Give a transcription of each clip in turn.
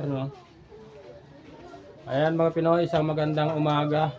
Ano? Ayan mga Pinoy, isang magandang umaga.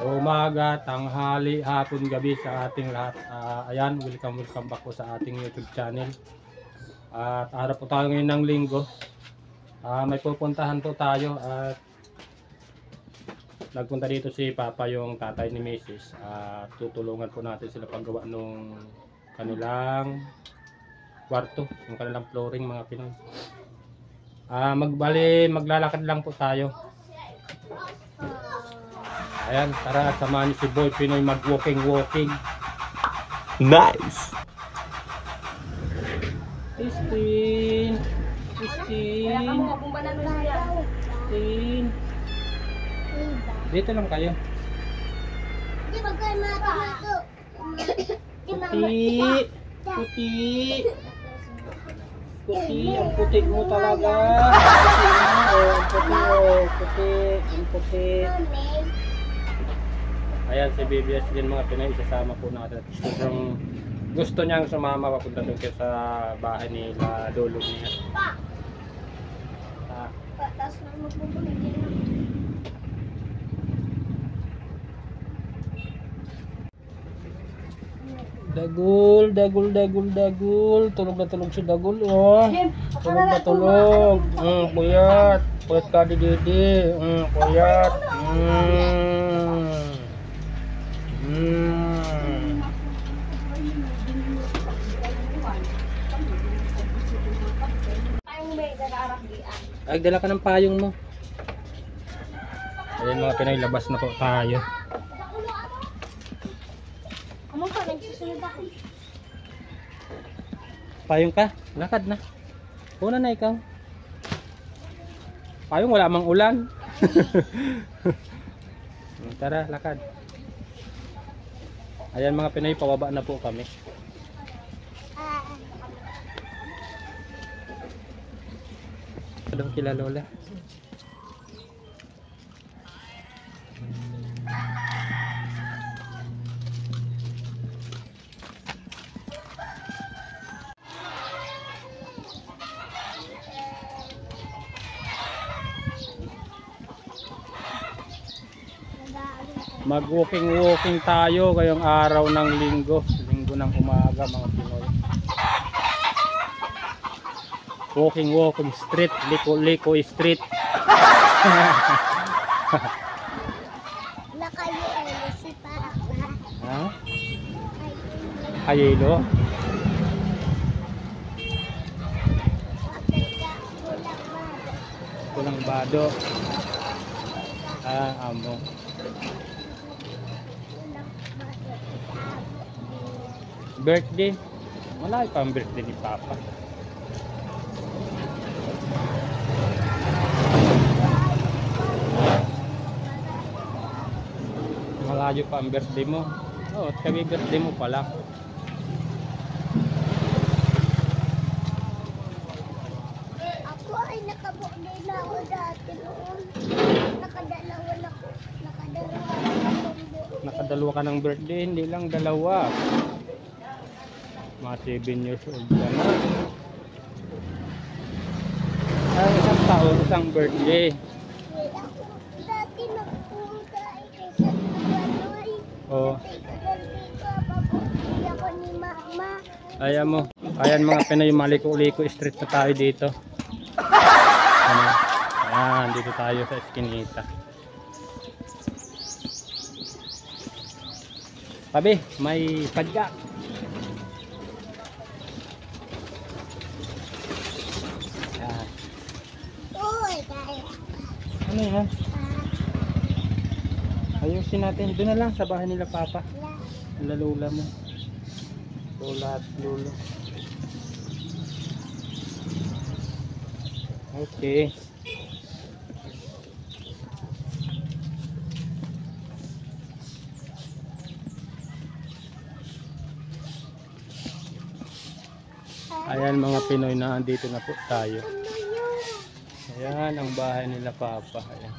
Umaga, tanghali, hapon, gabi sa ating lahat. Ayan, welcome back po sa ating YouTube channel. At harap po tayo ngayon ng linggo. May pupuntahan po tayo at nagpunta dito si Papa, yung tatay ni Mrs. Tutulungan po natin sila paggawa nung kanilang kwarto, yung kanilang flooring mga Pinoy. Maglalakad lang po tayo. Ayan, tara samahan niyo si Boy Pinoy mag-walking. Nice! Christine! Dito lang kayo. Puti, ang puti mo talaga. Ang puti. Ayan si BBS din mga Pinoy, isasama po natin. Gusto niyang sumama papunta doon sa bahay nila lolo niya. Dagul. Tulog na tulog si Dagul, oh. Tulog na tulog. Puyat ka di didi. Puyat. Ay, dala ka ng payong mo. Ayun mga Pinoy, labas na po tayo. Payong ka? Lakad na. Una na ikaw. Payong wala mang ulan. Tara, lakad. Ayan mga Pinoy, pababa na po kami. Anong kila Lola? Mag-walking tayo ngayong araw ng linggo ng umaga mga Pinoy. Walking street, liko street. Nakayelo si Papa. Ha? Ayelo? Kulang bado. Amo. Birthday? Wala pa ang birthday ni Papa. Malayo pa ang birthday mo. Oo, kami birthday mo pala. Ako ay nakabukli na ako dati noon. Nakadalawa ka ng birthday, hindi lang dalawa. Mga 7 years old ka na. Ay, isang taon, isang birthday. Dati nagpunta kay sa Tuanoy. Oo. Papabukli ako ni Mama. Ayan mo. Ayan mga Pinoy, maliko-liko street na tayo dito. Ayan, dito tayo sa eskinita. Tabi, may padyak. Ano yan? Ayusin natin. Doon na lang sa bahay nila Papa. Lalula mo. Lola at lolo. Okay. Ayan mga Pinoy, na andito na po tayo. Ayan ang bahay nila Papa. Ayan.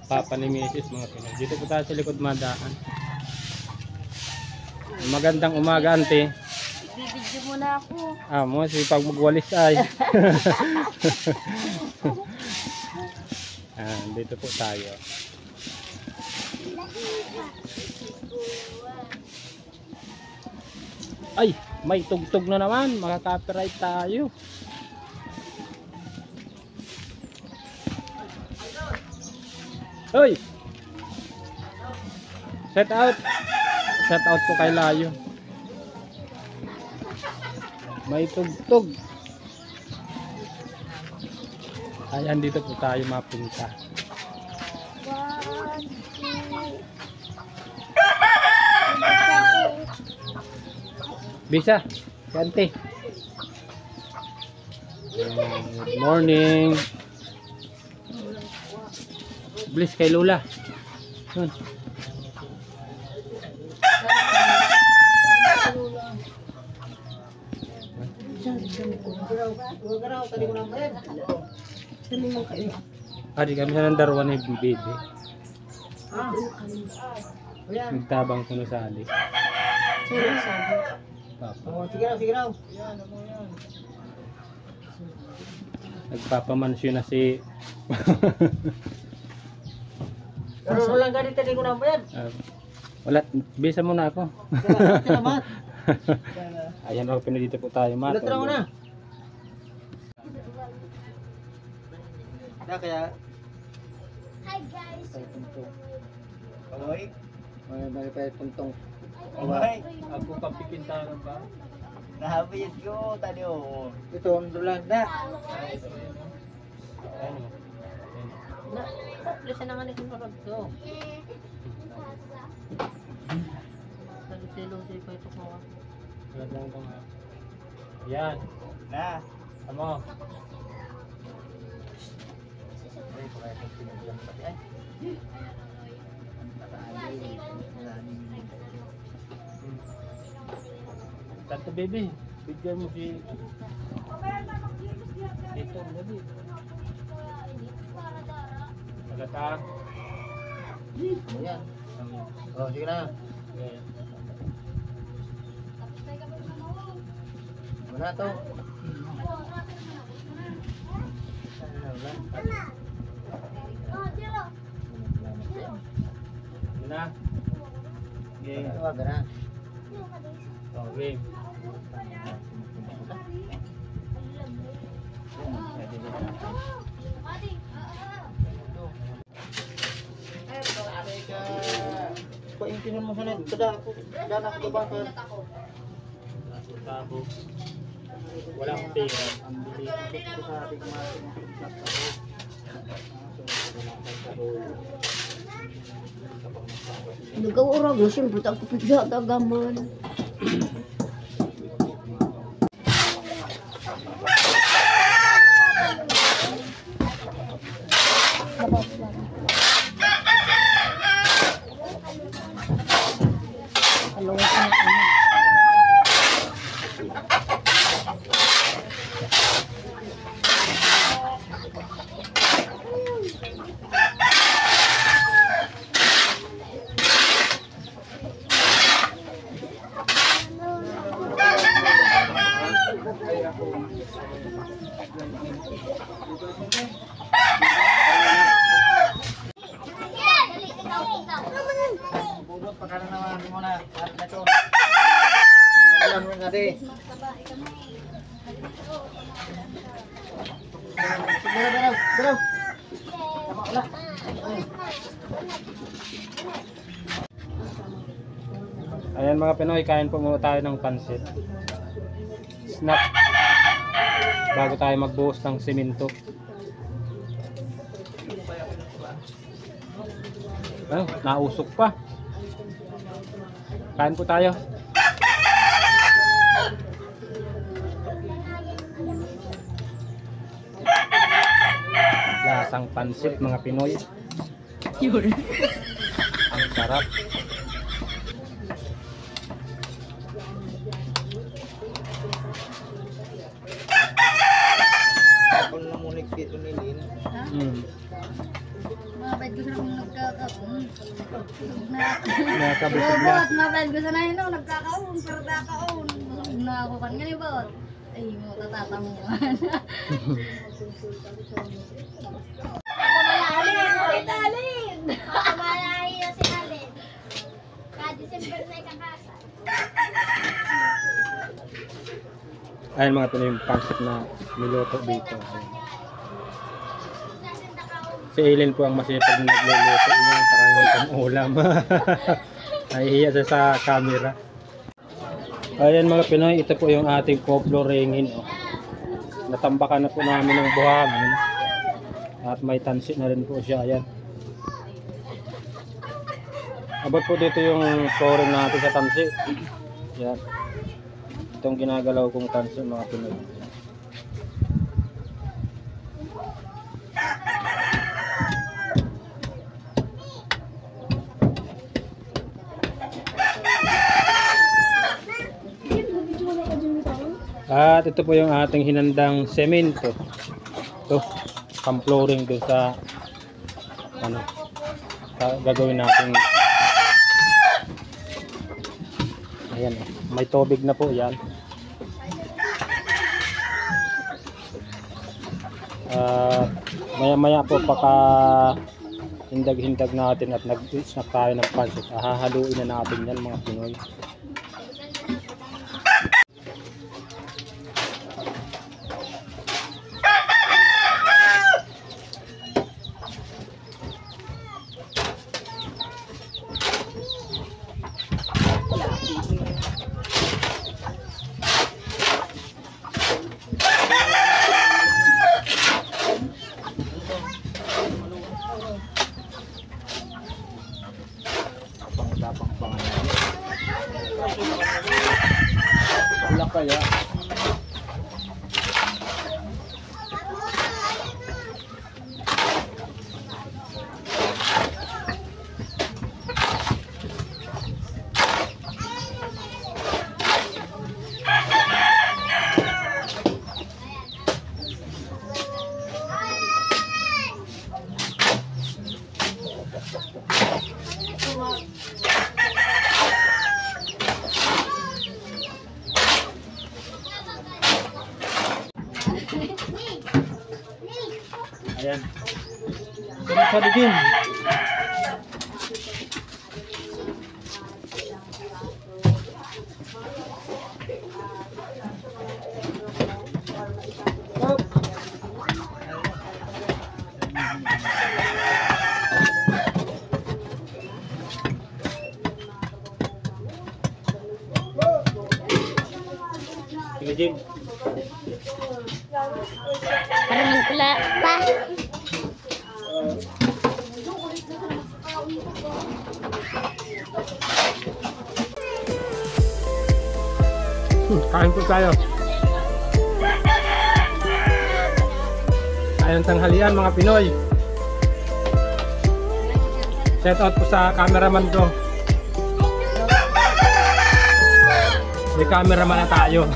Papa ni Mrs. mga Pinoy. Dito po tayo sa likod madaan. Magandang umaga, ante. Bibidyo mo na ako. Mo, si pag magwalis ay. Dito po tayo. Ay, may tugtog na naman. Makaka-copyright tayo. Hoy! Set out. Set out po kay Layo. May tugtog. Ayan, dito po tayo mapunta. 1, 2. Bisa, Kante. Good morning. Bliss kay Lola. Yun. Adi kami sa nandarwan ni baby. Nagtabang ko na sa alik. Papa. Sige raw. Nagpapamansyon na si Pero wala ganito din ko na ba yan? wala, bisa muna ako. Salamat. Ayan, open na dito po tayo, Matt. Latra mo na. Kaya Hi guys. Oy. May pa tuntong. Ako kapipintahan ba? Nahabis ko tadi oh. Ito ang dulanda. Na, listen naman itong karag ko. Silo-silo pa ito ko. Wala lang ito nga. Yan. Na. Tamo. Tanto baby, bigyan mo si dito, dali. Nagatang. Ayan. Oh, sige na. Mana to? Yun na. Okay, wag na. Okay. Paintinan mo sana kada ako dana ko ba ka Tabo. Walang pera. ang bili ko sa ating Nagaw orang mo siyempre ako pigya tagaman. bubot pagkana naman mo na at ito. Alam mo nga di. Sige daw, daw. Tama wala. Ayan mga Pinoy, kain po muna tayo ng pansit. Snack. Bago tayo magbuhos ng simento. Ano, nausok pa. Kain po tayo. Lasang pansit mga Pinoy. Ang sarap. Kung namunik dito ni Lin. Mabait ko sa nung nagkakaon. Nakakabusog na. Bot, mabait ko sa na yun nagkakaon, pero nagkakaon. Busog na ako kan ganyan bot. Ay mo tatatanguan. Ako malali. Alin! Kamalahi na si Alin. Ka-December na ikakasal. Ayan mga Pinoy, yung pancit na niluto dito. Ayan. Si Aileen po ang masipag na nagluluto niya sa kanyang ulam. Nahihiya siya sa camera. Ayan mga Pinoy, ito po yung ating koplo ringin. Oh. Natambakan na po namin ng buhangin. At may tansi na rin po siya. Ayan. Abot po dito yung flooring natin sa tansi. Ayan. Itong ginagalaw kong tansi mga Pinoy. At ito po yung ating hinandang semento. Ito, pang-flooring doon sa ano, gagawin natin. Ayan, may tubig na po yan. Maya-maya po paka hindag-hindag natin at nag-snack tayo ng pancit. Hahaluin na natin yan mga Pinoy. Wala kaya. Ayan. Sarap sa digin. Sige, Jim. Parang pula pa. Kain po tayo. Kain ng tanghalian mga Pinoy. Shout out po sa cameraman ko. May cameraman na tayo.